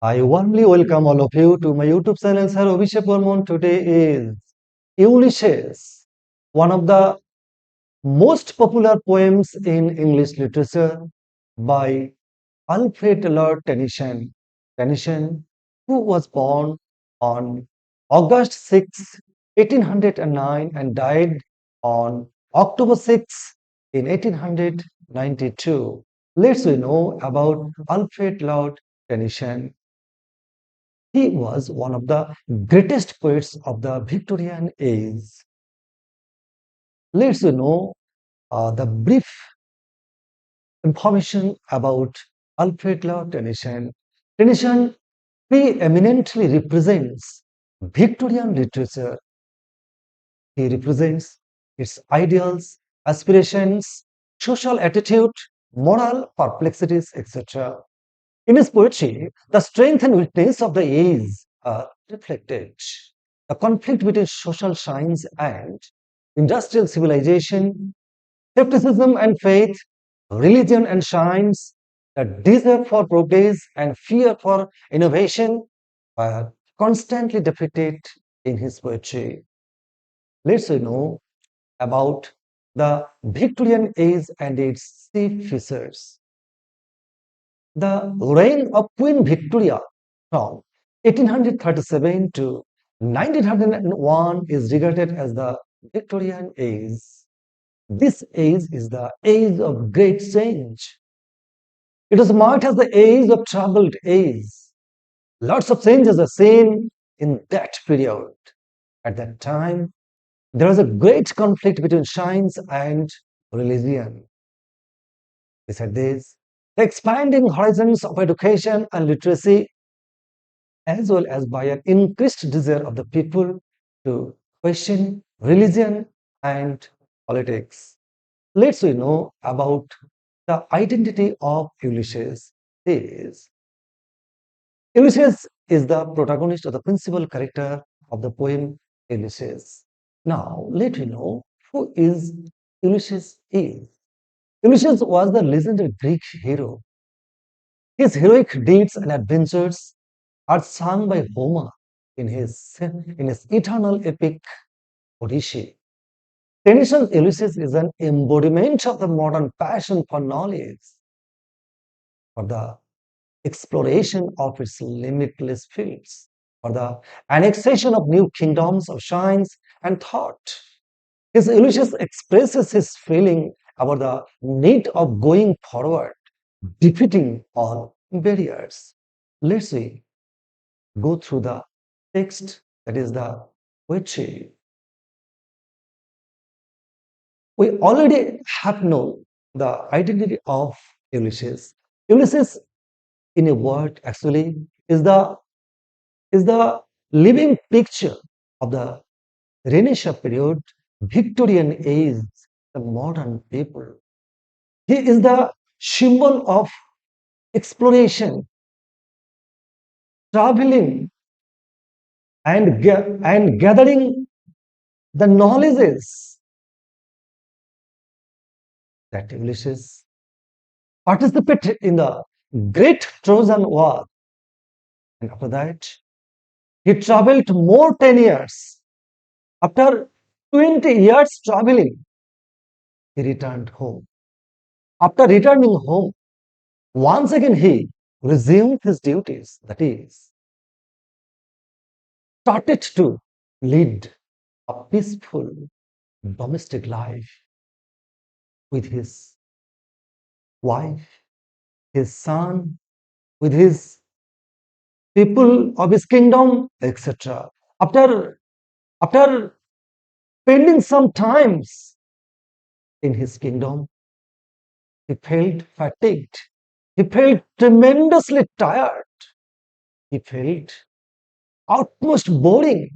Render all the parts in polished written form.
I warmly welcome all of you to my YouTube channel, Sir Abhishek Barman. Today is Ulysses, one of the most popular poems in English literature by Alfred Tennyson. Tennyson, who was born on August 6, 1809 and died on October 6 in 1892. Let's we know about Alfred Lord Tennyson. He was one of the greatest poets of the Victorian age. Let's know the brief information about Alfred Lord Tennyson. Tennyson preeminently represents Victorian literature. He represents its ideals, aspirations, social attitude, moral perplexities, etc. In his poetry, the strength and weakness of the age are reflected. The conflict between social science and industrial civilization, skepticism and faith, religion and science, the desire for progress and fear for innovation are constantly depicted in his poetry. Let's know about the Victorian age and its chief features. The reign of Queen Victoria from 1837 to 1901 is regarded as the Victorian age. This age is the age of great change. It is marked as the age of troubled age. Lots of changes are seen in that period. At that time, there was a great conflict between science and religion. Besides this, the expanding horizons of education and literacy, as well as by an increased desire of the people to question religion and politics. Let's we know about the identity of Ulysses. Ulysses is the protagonist or the principal character of the poem Ulysses. Now, let me know who is Ulysses is. Ulysses was the legendary Greek hero. His heroic deeds and adventures are sung by Homer in his eternal epic Odyssey. Tennyson's Ulysses is an embodiment of the modern passion for knowledge, for the exploration of its limitless fields, for the annexation of new kingdoms of science and thought. His Ulysses expresses his feeling about the need of going forward, defeating all barriers. Let's see, go through the text, that is the poetry. We already have known the identity of Ulysses. Ulysses, in a word, actually, is the living picture of the Renaissance period, Victorian age, the modern people. He is the symbol of exploration, traveling, and gathering the knowledges that Ulysses participated in the great Trojan War. And after that, he traveled more 10 years. After 20 years traveling, he returned home. After returning home, once again he resumed his duties, that is, started to lead a peaceful domestic life with his wife, his son, with his people of his kingdom, etc. After spending some times in his kingdom, he felt fatigued. He felt tremendously tired. He felt utmost boring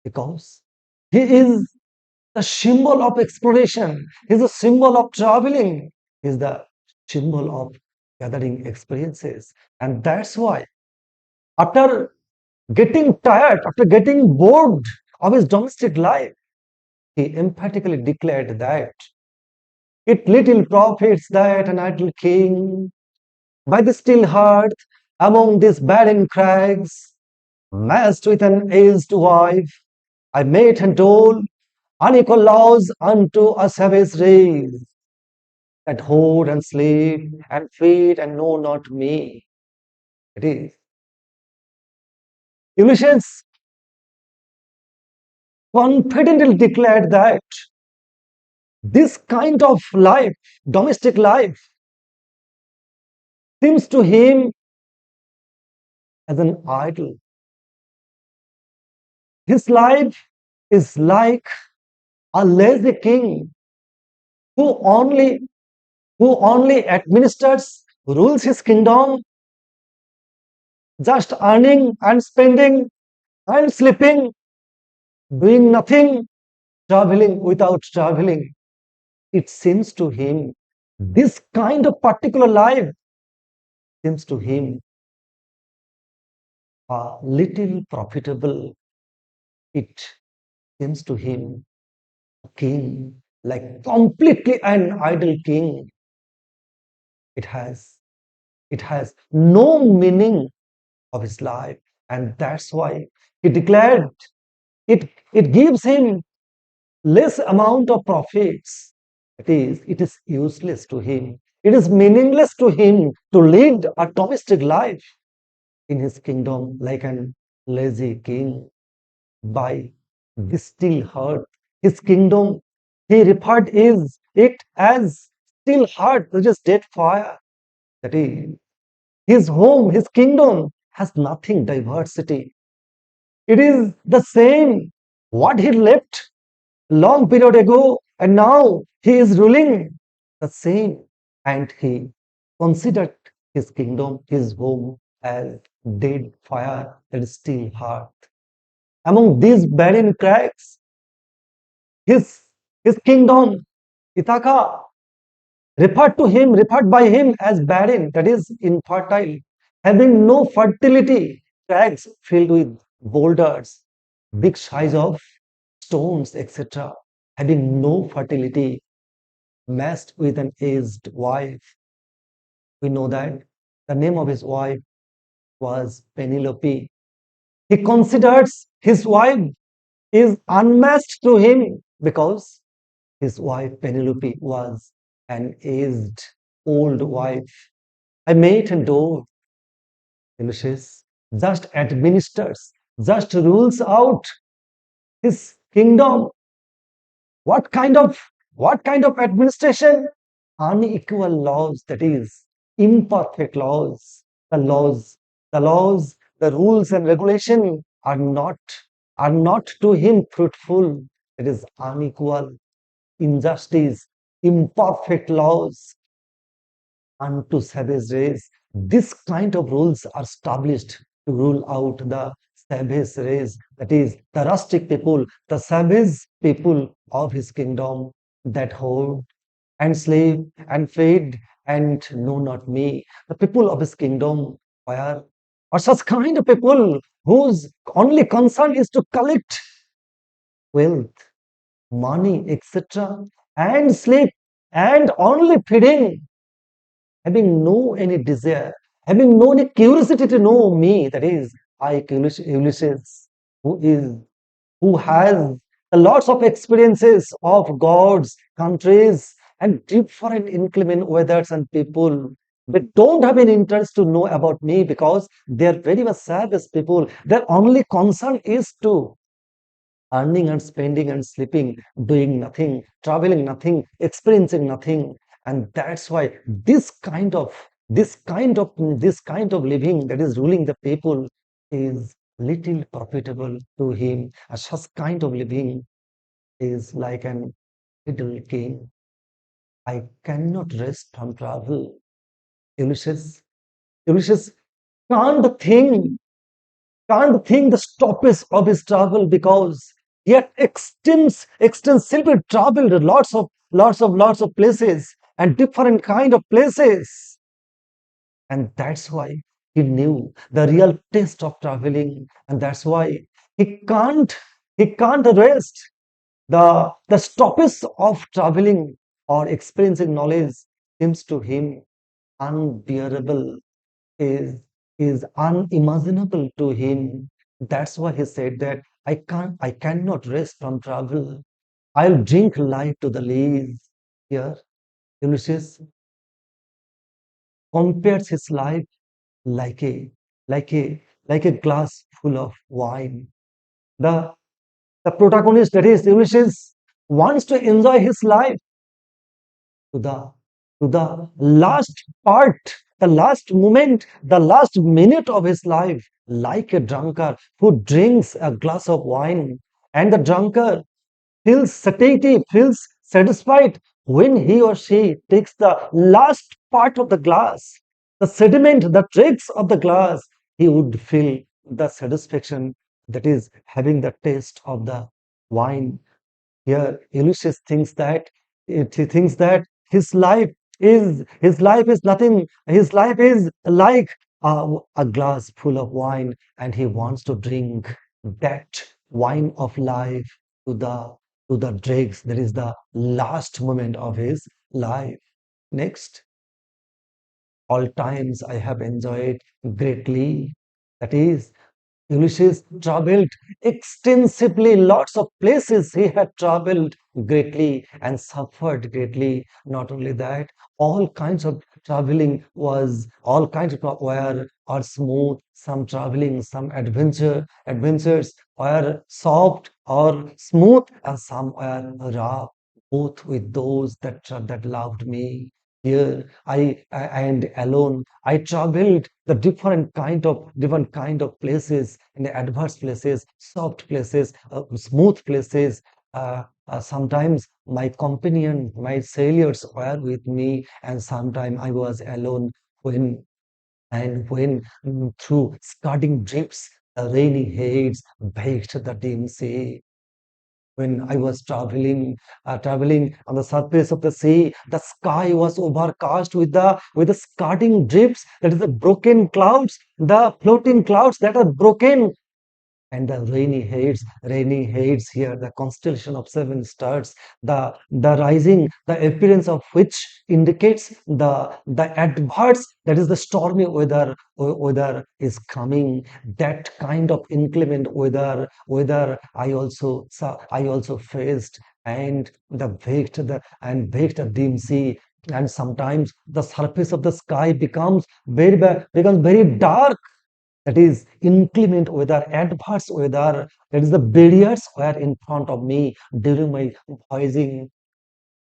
because he is the symbol of exploration. He is a symbol of traveling. He is the symbol of gathering experiences. And that's why, after getting tired, after getting bored of his domestic life, he emphatically declared that it little profits that an idle king by the still hearth Among these barren crags, massed with an aged wife, I mate and dole unequal laws unto a savage race that hoard and sleep and feed and know not me. It is. Ulysses confidently declared that this kind of life, domestic life, seems to him as an idol. His life is like a lazy king who only who only administers, rules his kingdom, just earning and spending and sleeping, doing nothing, traveling without traveling. It seems to him this kind of particular life seems to him a little profitable. It seems to him a king, like completely an idle king. It has it has no meaning of his life, and that's why he declared it gives him less amount of profits. It is useless to him. It is meaningless to him to lead a domestic life in his kingdom like an lazy king. By this still heart, his kingdom, he referred is it as still heart, which is dead fire. That is, his home, his kingdom has nothing diversity. It is the same what he left long period ago, and now he is ruling the same, and he considered his kingdom, his home, as dead fire that is still hot. Among these barren cracks, his his kingdom, Ithaca, referred by him as barren, that is infertile, having no fertility, crags filled with boulders, big size of stones, etc., having no fertility, matched with an aged wife. We know that the name of his wife was Penelope. He considers his wife is unmatched to him because his wife Penelope was an aged old wife. I mate and do Ulysses just administers, just rules out his kingdom. What kind of what kind of administration? Unequal laws, that is, imperfect laws. The laws, the rules and regulation are not to him fruitful. It is unequal, injustice, imperfect laws unto savage race. This kind of rules are established to rule out the savage race, that is, the rustic people, the savage people of his kingdom that hold and slave and feed and know not me. The people of his kingdom are such kind of people whose only concern is to collect wealth, money, etc., and sleep, and only feeding, having no any desire, having no any curiosity to know me, that is, I, Ulysses, who is who has a lots of experiences of gods, countries, and different inclement weathers and people. They don't have any interest to know about me because they're very much savage people. Their only concern is to earning and spending and sleeping, doing nothing, traveling nothing, experiencing nothing. And that's why this kind of living that is ruling the people is little profitable to him. And such kind of living is like an idle king. I cannot rest from travel. Ulysses, Ulysses can't think can't think the stoppage of his travel because he had extensively traveled lots of places and different kind of places, and that's why he knew the real taste of traveling, and that's why he can't rest. The stoppage of traveling or experiencing knowledge seems to him unbearable. Is is unimaginable to him. That's why he said that I cannot rest from travel. I'll drink life to the lees. Here, Ulysses compares his life like a like a like a glass full of wine. The the protagonist, that is Ulysses, wants to enjoy his life to the last part, the last moment, the last minute of his life, like a drunkard who drinks a glass of wine. And the drunkard feels satiety, feels satisfied when he or she takes the last part of the glass, the sediment, the dregs of the glass. He would feel the satisfaction, that is having the taste of the wine. Here, Ulysses thinks that he thinks that his life is nothing. His life is like a glass full of wine, and he wants to drink that wine of life to the dregs. That is the last moment of his life. Next, all times I have enjoyed greatly. That is, Ulysses traveled extensively, lots of places he had traveled greatly and suffered greatly. Not only that, all kinds of traveling was all kinds of were are smooth. Some traveling, some adventures were soft or smooth, and some were rough. Both with those that loved me. Here and alone I traveled the different kind of places, in the adverse places, soft places, smooth places. Sometimes my companion, my sailors were with me, and sometimes I was alone when through scudding drifts, the rainy haze baked the dim sea. When I was traveling on the surface of the sea, the sky was overcast with the scudding drifts, that is the broken clouds, the floating clouds that are broken, and the rainy heads here, the constellation of seven stars, the rising, the appearance of which indicates the adverse, that is the stormy weather is coming. That kind of inclement weather I also faced, and baked a dim sea. And sometimes the surface of the sky becomes very dark, that is inclement weather, adverse weather, that is the barriers were in front of me during my voicing.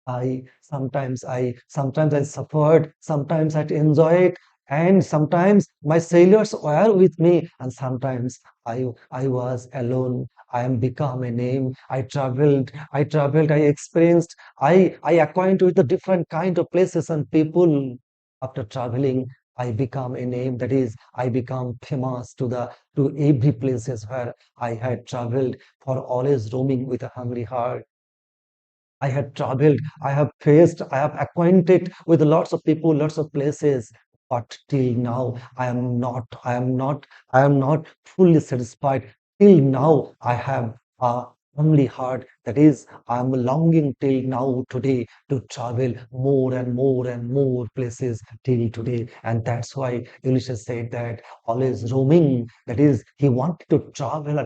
I sometimes I suffered, sometimes I enjoyed, and sometimes my sailors were with me, and sometimes I was alone. I am become a name. I experienced, I acquainted with the different kind of places and people. After traveling, I become a name. That is, I become famous to every places where I had traveled, for always roaming with a hungry heart. I had traveled, I have faced, I have acquainted with lots of people, lots of places, but till now I am not fully satisfied. Till now I have a only heart. That is, I am longing till now today to travel more and more and more places till today. And that's why Ulysses said that always roaming. That is, he wanted to travel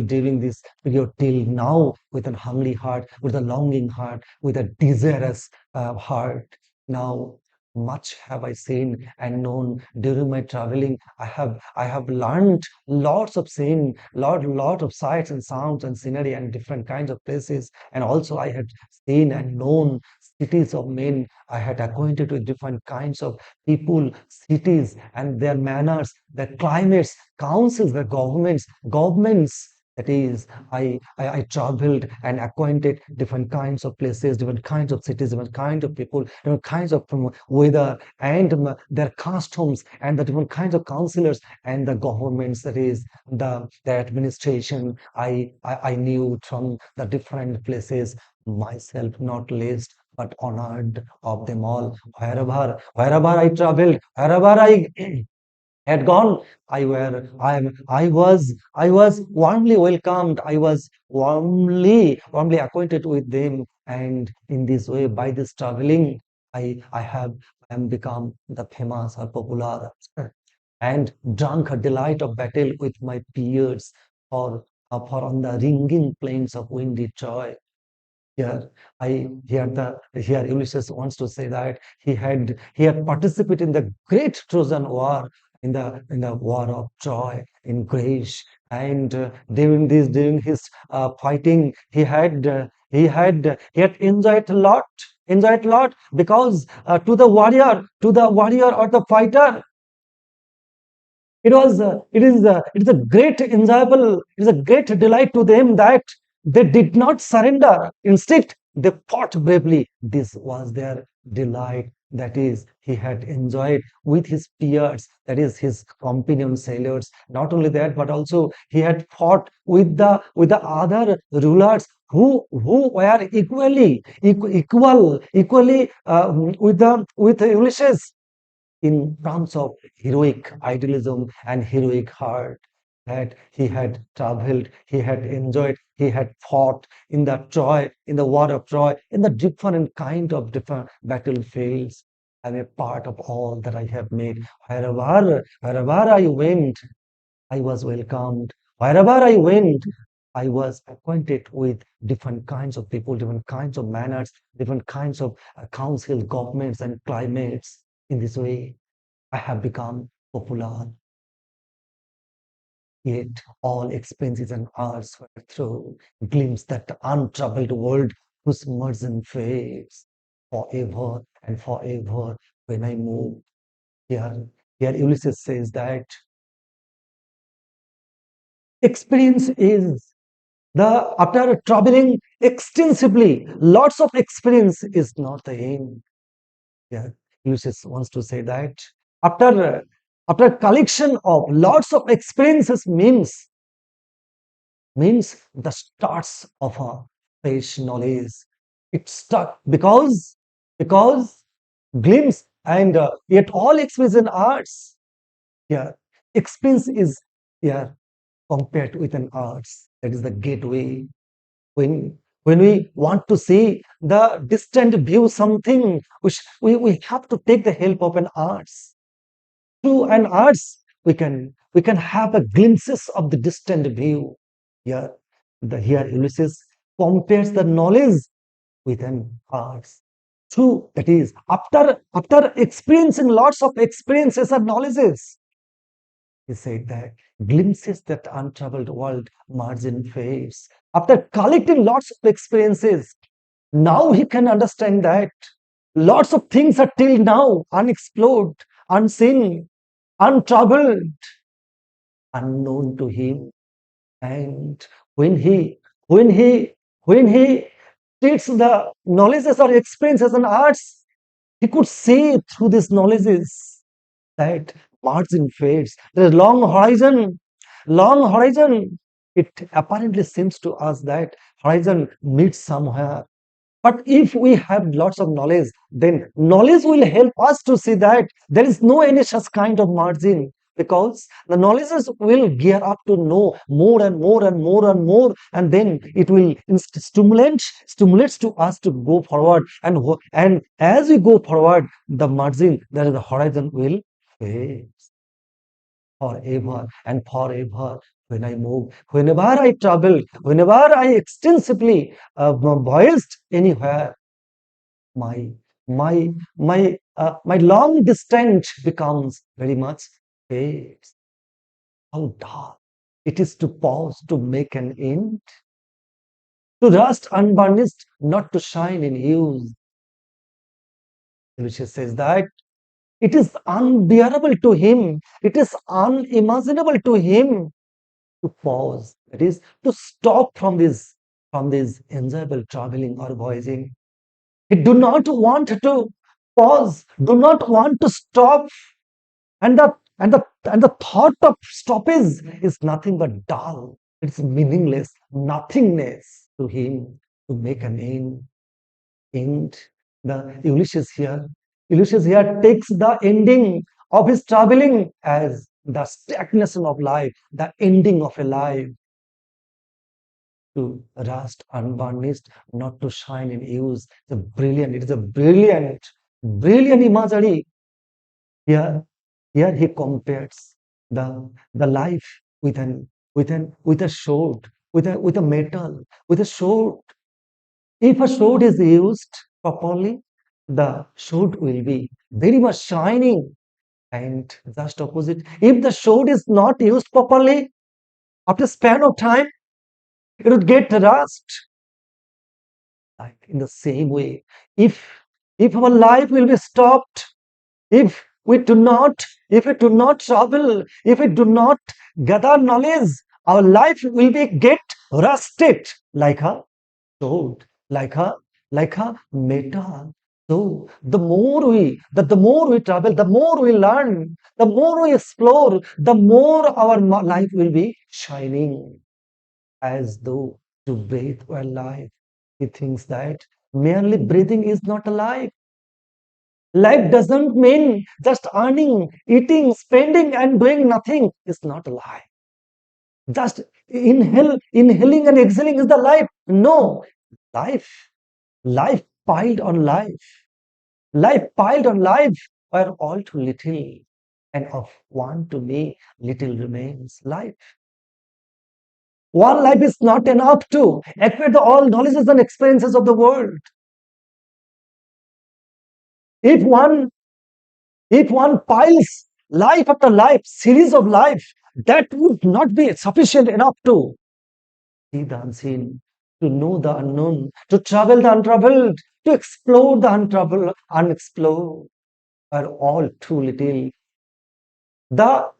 during this period till now with an hungry heart, with a longing heart, with a desirous heart. Now, much have I seen and known during my traveling. I have learned lots of seeing, lot of sights and sounds and scenery and different kinds of places. And also I had seen and known cities of men. I had acquainted with different kinds of people, cities, and their manners, their climates, councils, their governments. That is, I traveled and acquainted different kinds of places, different kinds of cities, different kinds of people, different kinds of weather, and their customs, and the different kinds of counselors and the governments. That is, the administration. I knew from the different places, myself not least but honored of them all. Wherever I traveled, wherever I had gone, I was warmly welcomed. I was warmly acquainted with them, and in this way, by this traveling, I am become the famous or popular. and drunk a delight of battle with my peers, for on the ringing plains of windy Troy. Here, here Ulysses wants to say that he had participated in the great Trojan War, in the war of Troy in Greece, and during his fighting, he had enjoyed a lot, because to the warrior or the fighter, it is a great enjoyable, it is a great delight to them that they did not surrender. Instead, they fought bravely. This was their delight. That is, he had enjoyed with his peers, that is, his companion sailors. Not only that, but also he had fought with the other rulers who were equally with Ulysses in terms of heroic idealism and heroic heart, that he had traveled, he had enjoyed, he had fought in the war of Troy, in the different battlefields. I'm a part of all that I have made. Wherever I went, I was welcomed. Wherever I went, I was acquainted with different kinds of people, different kinds of manners, different kinds of council, governments, and climates. In this way, I have become popular, yet all expenses and hours were through. Glimpse that untroubled world whose merchant fades forever and forever when I move. Here, here Ulysses says that experience is the after traveling extensively, lots of experience is not the aim. Yeah, Ulysses wants to say that after after collection of lots of experiences means the starts of a fresh knowledge. It stuck because glimpse and yet all experience in arts. Yeah, experience is, yeah, compared with an arts. That is the gateway. When we want to see the distant view something, which we have to take the help of an arts. Through an arts, we can have a glimpses of the distant view. Here, here Ulysses compares the knowledge with an arts. True, that is, after experiencing lots of experiences and knowledges, he said that glimpses that untraveled world margin face. After collecting lots of experiences, now he can understand that lots of things are till now unexplored, unseen, untraveled, unknown to him. And when he when he when he takes the knowledges or experiences and arts, he could see through these knowledges that margin fades. There is long horizon. It apparently seems to us that horizon meets somewhere. But if we have lots of knowledge, then knowledge will help us to see that there is no any such kind of margin, because the knowledges will gear up to know more and more and more and more, and then it will stimulates to us to go forward, and as we go forward, the margin, that is the horizon, will fade forever and forever. When I move, whenever I travel, whenever I extensively voyaged anywhere, my my long distance becomes very much fades. How dark it is to pause to make an end, to rust unvarnished, not to shine in use. Which says that it is unbearable to him, it is unimaginable to him to pause, that is, to stop from this enjoyable traveling or voyaging. He do not want to pause, do not want to stop, and the thought of stoppage is nothing but dull. It's meaningless, nothingness to him, to make an end. End. The Ulysses here takes the ending of his traveling as the stagnation of life, the ending of a life, to rust unvarnished, not to shine in use. It is a brilliant imagery. Here, here he compares the life with a sword, with a metal, with a sword. If a sword is used properly, the sword will be very much shining. And just opposite, if the sword is not used properly, after a span of time, it would get rust. Like in the same way, if our life will be stopped, if if we do not travel, if we do not gather knowledge, our life will be get rusted like a sword, like a metal. So the more we travel, the more we learn, the more we explore, the more our life will be shining, as though to breathe were life. He thinks that merely breathing is not a life. Life doesn't mean just earning, eating, spending, and doing nothing. It's not a life. Just inhaling and exhaling is the life. No, life, life piled on life piled on life were all too little, and of one to me, little remains life. One life is not enough to acquire all knowledges and experiences of the world. If one piles life after life, series of life, that would not be sufficient enough to see the unseen, to know the unknown, to travel the untraveled, to explore the unexplored, are all too little. A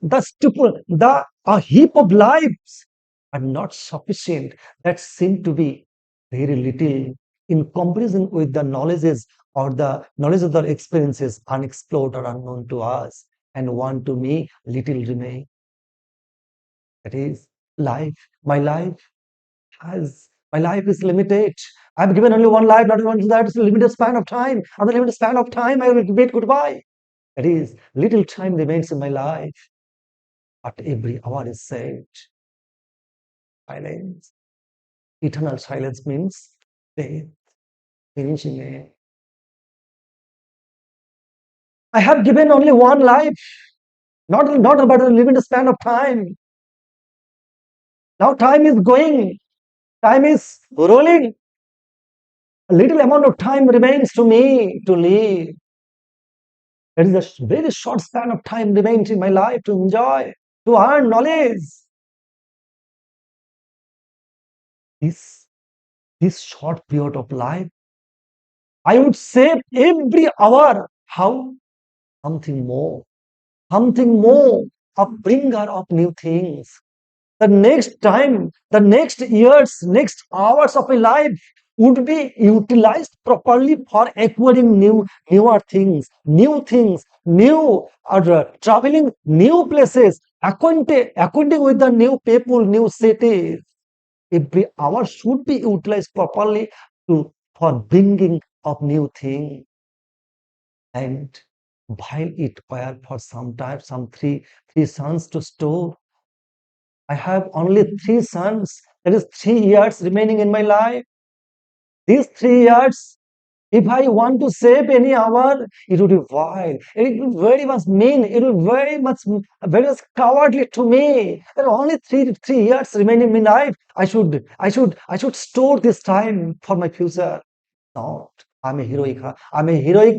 heap of lives are not sufficient. That seem to be very little in comparison with the knowledges or the knowledge of the experiences unexplored or unknown to us, and one to me little remain. That is life. My life is limited. I'm given only one life, not one that is a limited span of time. On the limited span of time, I will bid goodbye. That is, little time remains in my life, but every hour is saved. Silence. Eternal silence means death, finishing it. I have given only one life, not about a limited span of time. Now time is going, time is rolling. A little amount of time remains to me to live. There is a very short span of time remains in my life to enjoy, to earn knowledge. This short period of life, I would save every hour. How? Something more, a bringer of new things. The next time, the next years, next hours of my life would be utilized properly for acquiring newer things, new traveling new places, acquainting with the new people, new cities. Every hour should be utilized properly for bringing of new things. And while it were for some time, some three sons to store, I have only 3 sons. There is 3 years remaining in my life. These 3 years, if I want to save any hour, it would be wild. It would very much mean. It would very much cowardly to me. There are only three years remaining in my life. I should store this time for my future. Not. I'm a heroic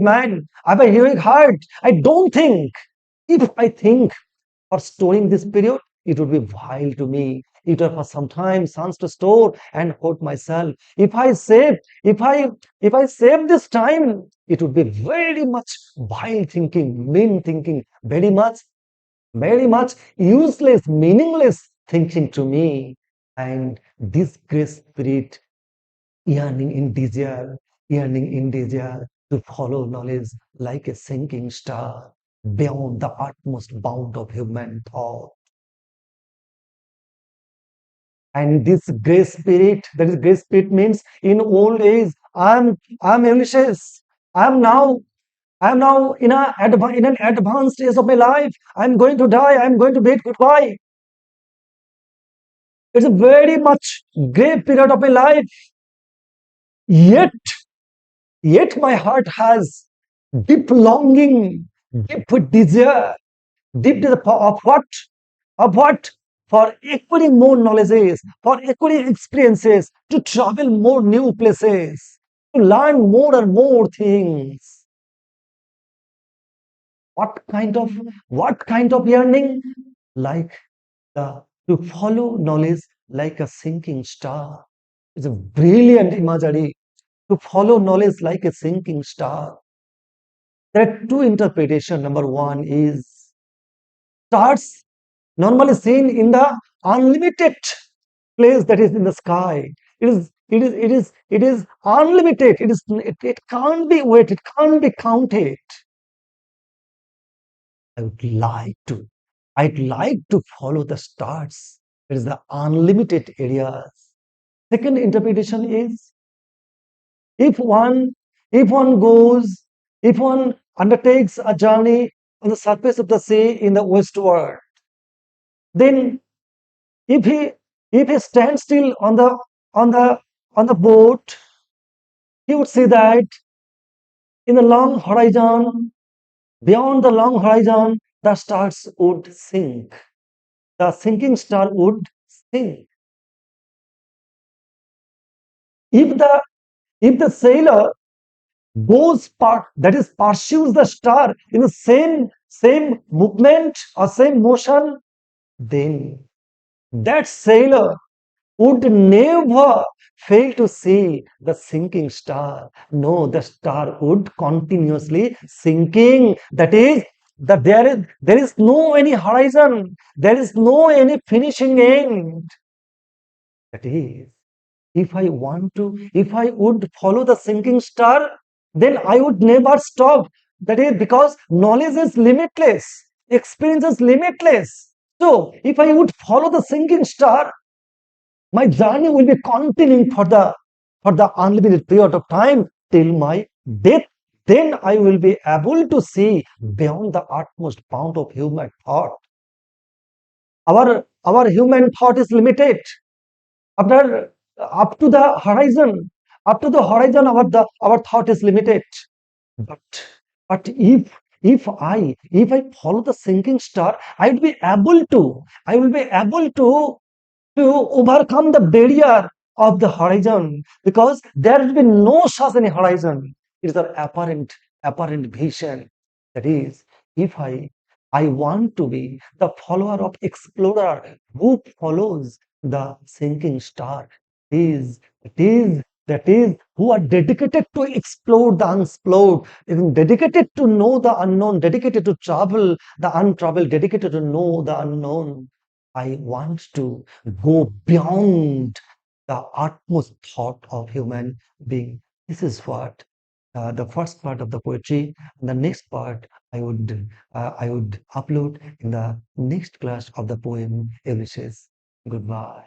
man. I have a heroic heart. I don't think. If I think for storing this period, it would be vile to me. It would for some time sons to store and hold myself. If I save this time, it would be very much vile thinking, mean thinking, very much useless, meaningless thinking to me. And this grace spirit yearning in desire to follow knowledge like a sinking star beyond the utmost bound of human thought. And this grace spirit, that is grace spirit means in old age, I'm Ulysses. I'm now in an advanced stage of my life. I'm going to die. I'm going to bid goodbye. It's a very much grave period of my life. Yet my heart has deep longing, deep desire, deep desire of what? Of what? For acquiring more knowledges, for acquiring experiences, to travel more new places, to learn more and more things. What kind of yearning? Like to follow knowledge like a sinking star. It's a brilliant imagery. To follow knowledge like a sinking star. There are two interpretations. Number one is stars normally seen in the unlimited place that is in the sky. It is unlimited. It can't be weighted, it can't be counted. I would like to. I'd like to follow the stars. It is the unlimited areas. Second interpretation is if one if one goes, if one undertakes a journey on the surface of the sea in the westward, then if he if he stands still on the on the boat, he would see that in the long horizon, beyond the long horizon, the stars would sink. The sinking star would sink. If the sailor goes part that is pursues the star in the same movement or same motion, then that sailor would never fail to see the sinking star. No, the star would continuously sinking. That is, that there is no any horizon, there is no any finishing end. That is, if I would follow the sinking star, then I would never stop. That is because knowledge is limitless, experience is limitless. So if I would follow the sinking star, my journey will be continuing for the unlimited period of time till my death. Then I will be able to see beyond the utmost bound of human thought. Our human thought is limited. After up to the horizon, up to the horizon, our thought is limited. But if I follow the sinking star, I will be able to overcome the barrier of the horizon, because there will be no such any horizon. It is an apparent vision. That is, if I want to be the follower of explorer who follows the sinking star. It is who are dedicated to explore the unexplored, dedicated to know the unknown, dedicated to travel the untraveled, dedicated to know the unknown. I want to go beyond the utmost thought of human being. This is what the first part of the poetry. And the next part I would upload in the next class of the poem Ulysses. Goodbye.